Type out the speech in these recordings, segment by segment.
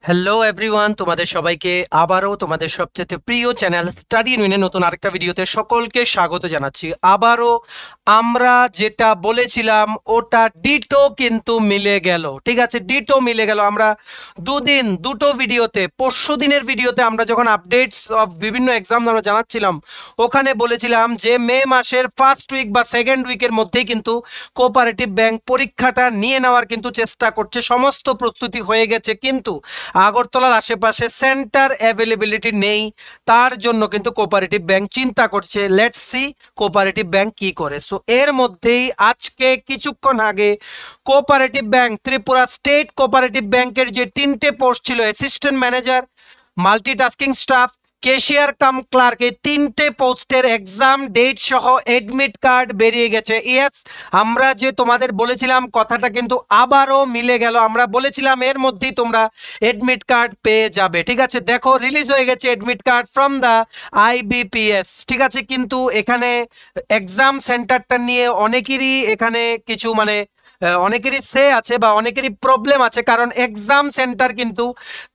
Hello everyone, তোমাদের সবাইকে আবারও তোমাদের সবচেয়ে প্রিয় চ্যানেল স্টাডি ইউনিয়নের নতুন আরেকটা ভিডিওতে সকলকে স্বাগত জানাচ্ছি। আবারও আমরা যেটা বলেছিলাম ওটা ডিটো কিন্তু মিলে গেল। ঠিক আছে, ডিটো মিলে গেল। আমরা দুটো ভিডিওতে, পরশু দিনের ভিডিওতে আমরা যখন আপডেটস অফ বিভিন্ন এক্সাম আমরা জানাচ্ছিলাম, ওখানে বলেছিলাম যে মে মাসের ফার্স্ট উইক বা সেকেন্ড উইকের মধ্যেই কিন্তু কোঅপারেটিভ ব্যাংক পরীক্ষাটা নিয়ে নেওয়ার কিন্তু চেষ্টা করছে, সমস্ত প্রস্তুতি হয়ে গেছে, কিন্তু আগরতলার আশেপাশে সেন্টার অ্যাভেলেবিলিটি নেই। তার জন্য কিন্তু কোঅপারেটিভ ব্যাংক চিন্তা করছে। লেটস সি কোঅপারেটিভ ব্যাংক কি করে। সো এর মধ্যেই আজকে কিছুক্ষণ আগে cooperative bank, Tripura state cooperative ব্যাংকের যে 3টে পোস্ট ছিল, assistant manager, multitasking staff, cashier cum clerk, এই 3টে পোস্টের এক্সাম ডেট সহ এডমিট কার্ড বেরিয়ে গেছে। ইয়েস, আমরা যে তোমাদের বলেছিলাম কথাটা কিন্তু আবারও মিলে গেল। আমরা বলেছিলাম এর মধ্যেই তোমরা এডমিট কার্ড পেয়ে যাবে। ঠিক আছে, দেখো রিলিজ হয়ে গেছে admit card from the IBPS. ঠিক আছে, কিন্তু এখানে এক্সাম সেন্টারটা নিয়ে অনেকেরই এখানে কিছু অনেকেরই সে আছে বা অনেকেরই প্রবলেম আছে, কারণ এক্সাম সেন্টার কিন্তু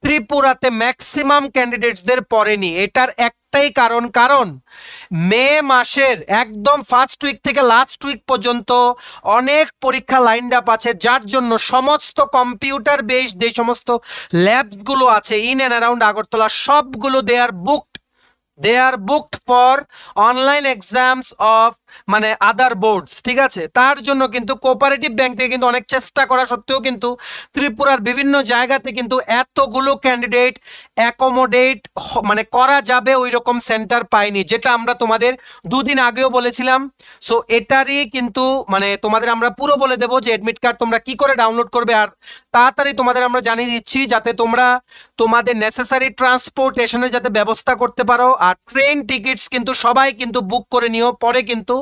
ত্রিপুরাতে ম্যাক্সিমাম ক্যান্ডিডেটসদের পড়েনি। এটার একটাই কারণ মে মাসের একদম ফার্স্ট উইক থেকে লাস্ট উইক পর্যন্ত অনেক পরীক্ষা লাইনড আপ আছে, যার জন্য সমস্ত কম্পিউটার বেসড যে সমস্ত ল্যাবসগুলো আছে ইন অ্যান্ড অ্যারাউন্ড আগরতলা, সবগুলো they are booked for online exams of other boards. ঠিক আছে, তার জন্য কিন্তু কোঅপারেটিভ ব্যাংক থেকে কিন্তু অনেক চেষ্টা করা সত্ত্বেও কিন্তু ত্রিপুরার বিভিন্ন জায়গাতে কিন্তু এতগুলো ক্যান্ডিডেট অ্যাকোমোডেট করা যাবে ওই রকম সেন্টার পাইনি, যেটা আমরা তোমাদের দুদিন আগেও বলেছিলাম। সো এটারই কিন্তু তোমাদের আমরা পুরো বলে দেবো যে এডমিট কার্ড তোমরা কি করে ডাউনলোড করবে, আর তাড়াতাড়ি তোমাদের আমরা জানিয়ে দিচ্ছি যাতে তোমরা তোমাদের নেসেসারি ট্রান্সপোর্টেশনের যাতে ব্যবস্থা করতে পারো। আর ট্রেন টিকিটস কিন্তু সবাই কিন্তু বুক করে নিও, পরে কিন্তু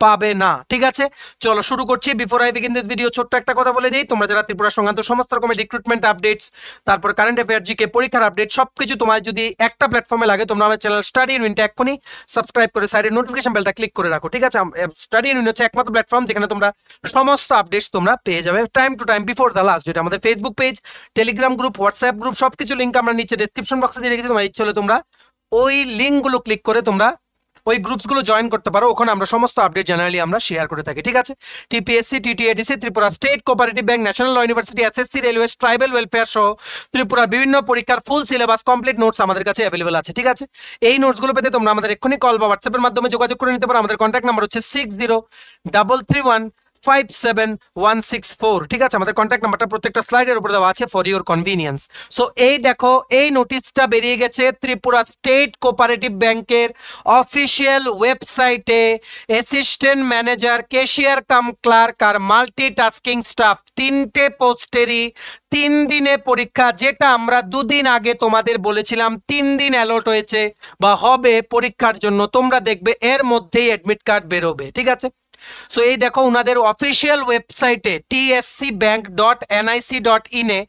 পাবে না। ঠিক আছে, চলো শুরু করছি। Before I begin this video ছোট্ট একটা কথা বলে দিই, তোমরা যারা ত্রিপুরা সংক্রান্ত সমস্ত রকমের রিক্রুটমেন্ট আপডেটস, তারপর কারেন্ট অ্যাফেয়ার, জিকে, পরীক্ষার আপডেট সবকিছু তোমার যদি একটা প্ল্যাটফর্মে লাগে, তোমরা আমার চ্যানেল স্টাডি ইউনিয়নটা এক্ষুনি সাবস্ক্রাইব করে সাইডে নোটিফিকেশন বেলটা ক্লিক করে রাখো। ঠিক আছে, স্টাডি ইউনিয়ন হচ্ছে একমাত্র প্ল্যাটফর্ম যেখানে তোমরা সমস্ত আপডেটস তোমরা পেয়ে যাবে time to time before the last. যেটা আমাদের Facebook page, Telegram group, WhatsApp group, সবকিছু লিঙ্ক আমরা নিচে ডেসক্রিপশন বক্সে দিয়ে রেখেছি। তোমার ইচ্ছে হলে তোমরা ওই লিঙ্কগুলো ক্লিক করে তোমরা ওই গ্রুপসগুলো জয়েন করতে পারো। ওখানে আমরা সমস্ত আপডেট জেনারেলি আমরা শেয়ার করে থাকি। ঠিক আছে, TPSC, TTAADC, Tripura state cooperative bank, national law university, SSC, railway, tribal welfare সহ ত্রিপুরার বিভিন্ন পরীক্ষার ফুল সিলেবাস কমপ্লিট নোটস আমাদের কাছে অ্যাভেলেবল আছে। ঠিক আছে, এই নোটসগুলো পেতে তোমরা আমাদের এক্ষুনি কল বা হোয়াটসঅ্যাপের মাধ্যমে যোগাযোগ করে নিতে পারো। আমাদের কন্ট্যাক্ট নাম্বার হচ্ছে 6033157164। ঠিক আছে, আমাদের কন্ট্যাক্ট নাম্বারটা প্রত্যেকটা স্লাইডের উপরে দেওয়া আছে ফর ইউর কনভিনিয়েন্স। সো এই দেখো, এই নোটিশটা বেরিয়ে গেছে ত্রিপুরা স্টেট কোঅপারেটিভ ব্যাংকের অফিসিয়াল ওয়েবসাইটে। Assistant manager, cashier cum clerk আর মাল্টিটাস্কিং স্টাফ 3টে পোস্টেরই 3 দিনে পরীক্ষা, যেটা আমরা দুদিন আগে তোমাদের বলেছিলাম 3 দিন অ্যালট হয়েছে বা হবে পরীক্ষার জন্য। তোমরা দেখবে এর মধ্যেই অ্যাডমিট কার্ড বেরোবে। ঠিক আছে, সো এই দেখো ওনাদের অফিসিয়াল ওয়েবসাইটে tscbank.nic.in এ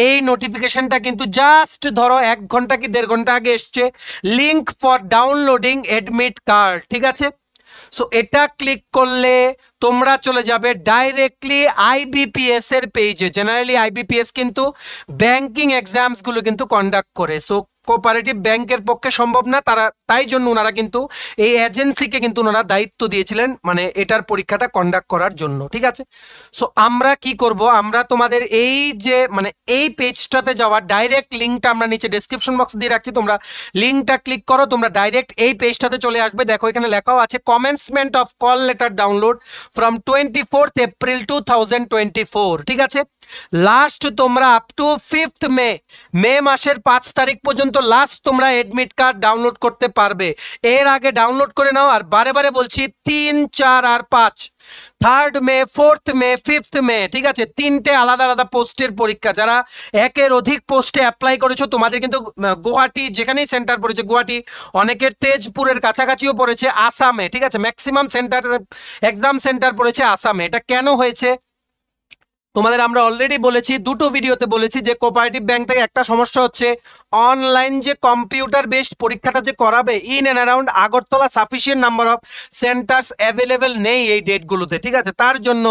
এই নোটিফিকেশনটা কিন্তু জাস্ট ধরো 1 ঘন্টা কি 1.5 ঘন্টা আগে এসছে, link for downloading admit card. ঠিক আছে, সো এটা ক্লিক করলে তোমরা চলে যাবে ডাইরেক্টলি আইবিপিএস এর পেজে। জেনারেলি আইবিপিএস কিন্তু ব্যাংকিং এক্সামস গুলো কিন্তু কন্ডাক্ট করে। সো কোঅপারেটিভ ব্যাংকের পক্ষে সম্ভব না, তাই জন্য ওনারা কিন্তু এই এজেন্সিকে কিন্তু ওনারা দায়িত্ব দিয়েছিলেন এটার পরীক্ষাটা কন্ডাক্ট করার জন্য। ঠিক আছে, সো আমরা কি করব, আমরা তোমাদের এই যে এই পেজটাতে যাওয়ার ডাইরেক্ট লিঙ্কটা আমরা নিচে ডেসক্রিপশন বক্স দিয়ে রাখছি। তোমরা লিঙ্কটা ক্লিক করো, তোমরা ডাইরেক্ট এই পেজটাতে চলে আসবে। দেখো এখানে লেখাও আছে commencement of call letter download from 24th April 2024। ঠিক আছে, লাস্ট তোমরা আপ টু 5th মে মাসের 5 তারিখ পর্যন্ত লাস্ট তোমরা এডমিট কার্ড ডাউনলোড করতে পারবে। এর আগে ডাউনলোড করে নাও। আর বারে বারে বলছি 3, 4 আর 5, 3rd মে, 4th মে, 5th মে। ঠিক আছে, 3টে আলাদা আলাদা পোস্টের পরীক্ষা। যারা একের অধিক পোস্টে অ্যাপ্লাই করেছো তোমাদের কিন্তু গুয়াহাটি, যেখানেই সেন্টার পড়েছে, গুয়াহাটি, অনেকের তেজপুরের কাছাকাছিও পড়েছে, আসামে। ঠিক আছে, ম্যাক্সিমাম সেন্টার, এক্সাম সেন্টার পড়েছে আসামে। এটা কেন হয়েছে তোমাদের আমরা অলরেডি বলেছি, দুটো ভিডিওতে বলেছি যে কোঅপারেটিভ ব্যাংক থেকে একটা সমস্যা হচ্ছে অনলাইন যে কম্পিউটার বেসড পরীক্ষাটা যে করাবে in and around Agartala sufficient number of centres available নেই এই ডেটগুলোতে। ঠিক আছে, তার জন্য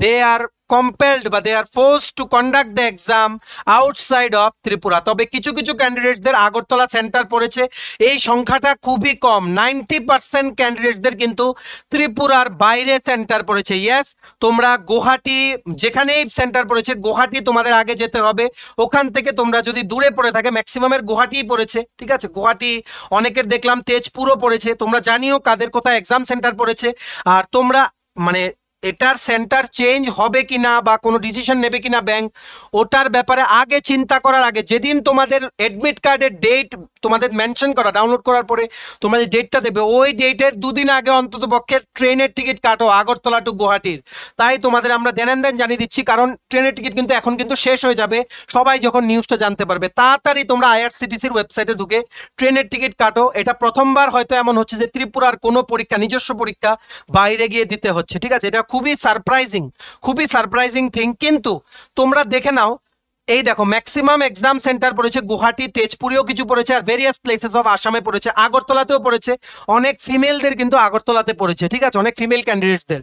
দে আর compelled বা they are forced to conduct the exam outside of Tripura. তবে কিছু কিছু ক্যান্ডিডেটসদের আগরতলা সেন্টার পড়েছে, এই সংখ্যাটা খুবই কম। 90% ক্যান্ডিডেটসদের কিন্তু ত্রিপুরার বাইরে সেন্টার পড়েছে। ইয়েস, তোমরা গুয়াহাটি যেখানেই সেন্টার পড়েছে, গুয়াহাটি তোমাদের আগে যেতে হবে। ওখান থেকে তোমরা যদি দূরে পড়ে থাকে, ম্যাক্সিমামের গুয়াহাটিই পড়েছে, ঠিক আছে। গুয়াহাটি অনেকের দেখলাম তেজপুরও পড়েছে। তোমরা জানিও কাদের কোথায় এক্সাম সেন্টার পড়েছে, আর তোমরা মানে এটার সেন্টার চেঞ্জ হবে কিনা বা কোনো ডিসিশন নেবে কিনা ব্যাংক, ওটার ব্যাপারে আগে চিন্তা করার আগে যেদিন তোমাদের এডমিট কার্ডের ডেট তোমাদের মেনশন করা, ডাউনলোড করার পরে তোমরা যে ডেটটা দেবে, ওই ডেটের দুদিন আগে অন্তত পক্ষে ট্রেনের টিকিট কাটো আগরতলা টু গুয়াহাটির। তাই তোমাদের আমরা দেন জানিয়ে দিচ্ছি, কারণ ট্রেনের টিকিট কিন্তু এখন কিন্তু শেষ হয়ে যাবে, সবাই যখন নিউজটা জানতে পারবে। তাড়াতাড়ি তোমরা আইআরসিটিসির ওয়েবসাইটে ঢুকে ট্রেনের টিকিট কাটো। এটা প্রথমবার হয়তো এমন হচ্ছে যে ত্রিপুরার কোনো পরীক্ষা, নিজস্ব পরীক্ষা বাইরে গিয়ে দিতে হচ্ছে, ঠিক আছে। এটা খুবই সারপ্রাইজিং থিং। কিন্তু তোমরা দেখে নাও, এই দেখো ম্যাক্সিমাম এক্সাম সেন্টার পড়েছে গুয়াহাটি, তেজপুরেও কিছু পড়েছে, আর ভেরিয়াস প্লেসেস অফ আসামে পড়েছে, আগরতলাতেও পড়েছে। অনেক ফিমেলদের কিন্তু আগরতলাতে পড়েছে, ঠিক আছে, অনেক female ক্যান্ডিডেটসদের।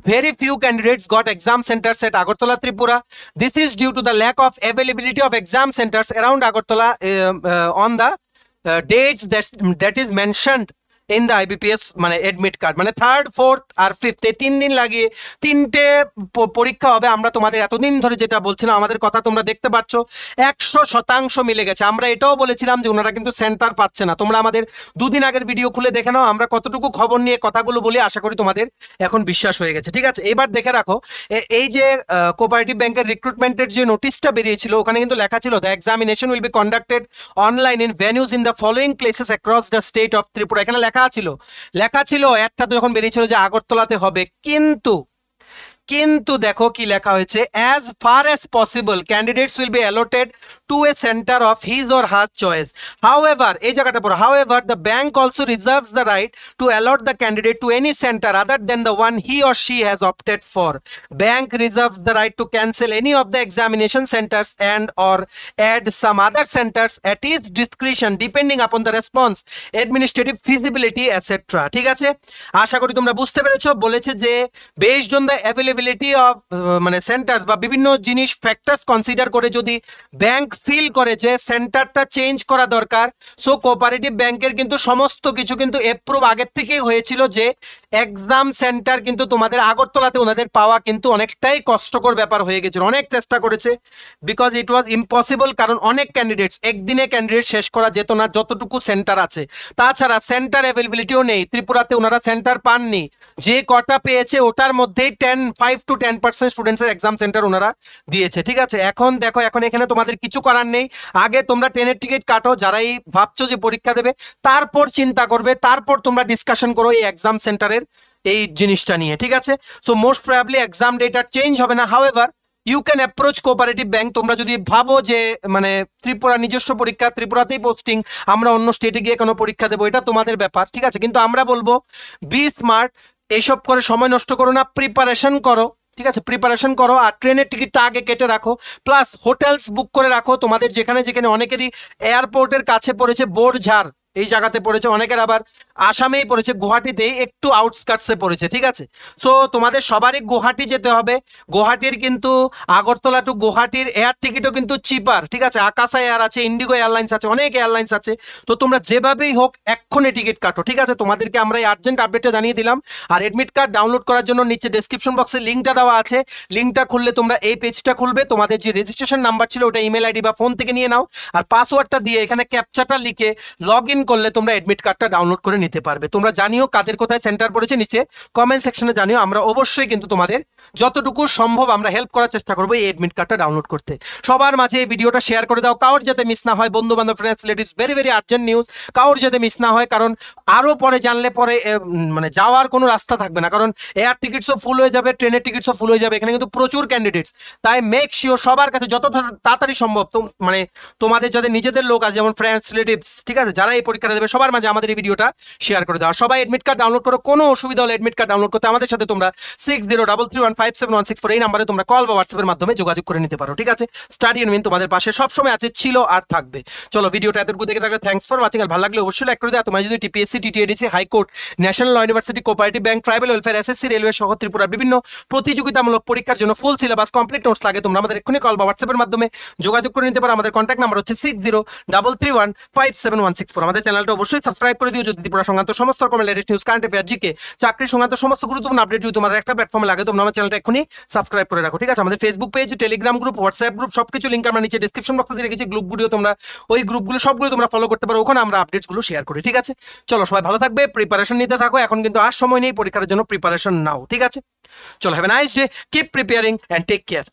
Very few candidates got exam centers at Agartala, Tripura. This is due to the lack of availability of exam centers around Agartala on the dates that is mentioned in the IBPS মানে admit card, মানে 3rd, 4th আর 5th এই 3 দিন লাগিয়ে 3টে পরীক্ষা হবে। আমরা তোমাদের এতদিন ধরে যেটা বলছিলাম, আমাদের কথা তোমরা দেখতে পাচ্ছ 100% মিলে গেছে। আমরা এটাও বলেছিলাম যে ওনারা কিন্তু সেন্টার পাচ্ছে না। তোমরা আমাদের দুদিন আগের ভিডিও খুলে দেখে নাও, আমরা কতটুকু খবর নিয়ে কথাগুলো বলি। আশা করি তোমাদের এখন বিশ্বাস হয়ে গেছে, ঠিক আছে। এবার দেখে রাখো, এই যে কোঅপারেটিভ ব্যাংকের রিক্রুটমেন্টের যে নোটিশটা বেরিয়েছিল, ওখানে কিন্তু লেখা ছিল the examination will be conducted online in venues in the following places across the state of Tripura. এখানে লেখা ছিল একটা তো যখন বেরিয়েছিল যে আগরতলাতে হবে, কিন্তু দেখো কি লেখা হয়েছে, as far as possible candidates will be allotted to a center of his or her choice. However, এই জায়গাটা পড়ো, however the bank also reserves the right to allot the candidate to any center other than the one he or she has opted for. Bank reserves the right to cancel any of the examination centers and or add some other centers at its discretion depending upon the response, administrative feasibility, etc. ঠিক আছে, আশা করি তোমরা বুঝতে পেরেছো। বলেছে যে based on the availability of মানে saunters বা বিভিন্ন জিনিস ফ্যাক্টরস কনসিডার করে যদি ব্যাংক ফিল করে যে সেন্টারটা চেঞ্জ করা দরকার, সো কোঅপারেটিভ ব্যাংকের কিন্তু সমস্ত কিছু কিন্তু এপ্রুভ আগের থেকেই হয়েছিল যে এক্সাম সেন্টার কিন্তু তোমাদের আগরতলাতে ওনাদের পাওয়া কিন্তু অনেকটাই কষ্টকর ব্যাপার হয়ে গেছিল। অনেক চেষ্টা করেছে, বিকজ ইট ওয়াজ ইম্পসিবল, কারণ অনেক ক্যান্ডিডেটস একদিনে ক্যান্ডিডেট শেষ করা যেত না যতটুকু সেন্টার আছে। তাছাড়া সেন্টার অ্যাভেলেবিলিটিও নেই, ত্রিপুরাতে ওনারা সেন্টার পাননি। যে কটা পেয়েছে ওটার মধ্যেই 5 to 10% স্টুডেন্টসের এক্সাম সেন্টার ওনারা দিয়েছে, ঠিক আছে। এখন দেখো, এখন এখানে তোমাদের কিছু করার নেই। আগে তোমরা ট্রেনের টিকিট কাটো, যারাই ভাবছো যে পরীক্ষা দেবে, তারপর চিন্তা করবে, তারপর তোমরা ডিসকাশন করো এই এক্সাম সেন্টারের এই জিনিসটা নিয়ে, ঠিক আছে। So most probably exam date আর চেঞ্জ হবে না। However you can approach cooperative bank. তোমরা যদি ভাবো যে মানে ত্রিপুরা নিজস্ব পরীক্ষা, ত্রিপুরাতেই পোস্টিং, আমরা অন্য স্টেটে গিয়ে কোনো পরীক্ষা দেবো, এটা তোমাদের ব্যাপার, ঠিক আছে। কিন্তু আমরা বলবো বি স্মার্ট, এইসব করে সময় নষ্ট করো না, প্রিপারেশন করো, ঠিক আছে, প্রিপারেশন করো। আর ট্রেনের টিকিটটা আগে কেটে রাখো, প্লাস হোটেলস বুক করে রাখো তোমাদের যেখানে যেখানে। অনেকেরই এয়ারপোর্টের কাছে পড়েছে বোরঝাড়, এই জায়গাতে পড়েছে, অনেকের আবার আসামেই পড়েছে, গুয়াহাটিতে একটু আউটস্কার্টসে পড়েছে, ঠিক আছে। সো তোমাদের সবারই গুয়াহাটি যেতে হবে। গুয়াহাটির কিন্তু আগরতলা টু গুয়াহাটির এয়ার টিকিটও কিন্তু চিপার, ঠিক আছে। আকাশা এয়ার আছে, ইন্ডিগো এয়ারলাইন্স আছে, অনেক এয়ারলাইন্স আছে। তো তোমরা যেভাবেই হোক এক্ষুনি টিকিট কাটো, ঠিক আছে। তোমাদেরকে আমরা এই আর্জেন্ট আপডেটটা জানিয়ে দিলাম। আর এডমিট কার্ড ডাউনলোড করার জন্য নিচে ডেসক্রিপশন বক্সে লিঙ্কটা দেওয়া আছে। লিঙ্কটা খুললে তোমরা এই পেজটা খুলবে, তোমাদের যে রেজিস্ট্রেশন নাম্বার ছিল ওটা ইমেল আইডি বা ফোন থেকে নিয়ে নাও, আর পাসওয়ার্ডটা দিয়ে এখানে ক্যাপচাটা লিখে লগ ইন করলে তোমরা এডমিট কার্ডটা ডাউনলোড করে নিতে পারবে। তোমরা জানিও কাদের কোথায় সেন্টার পড়েছে, নিচে কমেন্ট সেকশনে জানিও। আমরা অবশ্যই কিন্তু তোমাদের যতটুকু সম্ভব আমরা হেল্প করার চেষ্টা করবো এই এডমিট কার্ডটা ডাউনলোড করতে। সবার মাঝে এই ভিডিওটা শেয়ার করে দাও, কারোর যাতে মিস না হয়, বন্ধু বান্ধব, friends, relatives, very very urgent news, কারোর যাতে মিস না হয়। কারণ আরো পরে জানলে পরে মানে যাওয়ার কোনো রাস্তা থাকবে না, কারণ এয়ার টিকিটসও ফুল হয়ে যাবে, ট্রেনের টিকিটসও ফুল হয়ে যাবে। এখানে কিন্তু প্রচুর ক্যান্ডিডেটস, তাই মেক শিওর সবার কাছে যত তাড়াতাড়ি সম্ভব মানে তোমাদের যাদের নিজেদের লোক আছে, যেমন ফ্রেন্ডস, রিলেটিভস, ঠিক আছে, যারা এই পরীক্ষাটা দেবে সবার মাঝে আমাদের এই ভিডিওটা শেয়ার করে দাও। সবাই এডমিট কার্ড ডাউনলোড করো, কোনো অসুবিধা হলে এডমিট কার্ড ডাউনলোড করতে আমাদের সাথে তোমরা 6033157164 এই নাম্বারে তোমরা কল বা হোয়াটসঅ্যাপের মাধ্যমে যোগাযোগ করে নিতে পারো। ঠিক আছে, স্টাডি ইউনিয়ন তোমাদের পাশে সবসময় আছে, ছিল আর থাকবে। চলো ভিডিওটা এতটুকু দেখে থাকলে থ্যাঙ্কস ফর ওয়াচিং, আর ভালো লাগলে অবশ্যই লাইক করে দাও। তোমার যদি TPSC, TTAADC, high court, national law university, cooperative bank, tribal welfare, SSC, railway সহ ত্রিপুরার বিভিন্ন প্রতিযোগিতামূলক পরীক্ষার জন্য ফুল সিলেবাস কমপ্লিট নোটস লাগে, তোমরা আমাদের এক্ষুনি কল বা হোয়াটসঅ্যাপের মাধ্যমে যোগাযোগ করে নিতে পারো। আমাদের কন্ট্যাক্ট নাম্বার হচ্ছে 6033157164। আমাদের চ্যানেলটা অবশ্যই সাবস্ক্রাইব করে দিও যদি ত্রিপুরা সংক্রান্ত সমস্ত রকমের latest news, current affair, GK, চাকরি সংক্রান্ত সমস্ত গুরুত্বপূর্ণ আপডেট যদি তোমাদের একটা প্ল্যাটফর্মে লাগে তোমরা আমার চ্যানেলটা এক্ষুনি সাবস্ক্রাইব করে রাখো। ঠিক আছে, আমাদের Facebook page, Telegram group, WhatsApp group সবকিছু লিংক আমরা নিচে ডেসক্রিপশন বক্সে দিয়ে রেখেছি। গ্রুপগুলো তোমরা ওই গ্রুপগুলো সবগুলো তোমরা ফলো করতে পারো, ওখানে আমরা আপডেটস গুলো শেয়ার করি। ঠিক আছে, চলো সবাই ভালো থাকবে, প্রিপারেশন নিতে থাকো, এখন কিন্তু আর সময় নেই, পরীক্ষার জন্য প্রিপারেশন নাও। ঠিক আছে, চলো have a nice day, keep preparing and take care.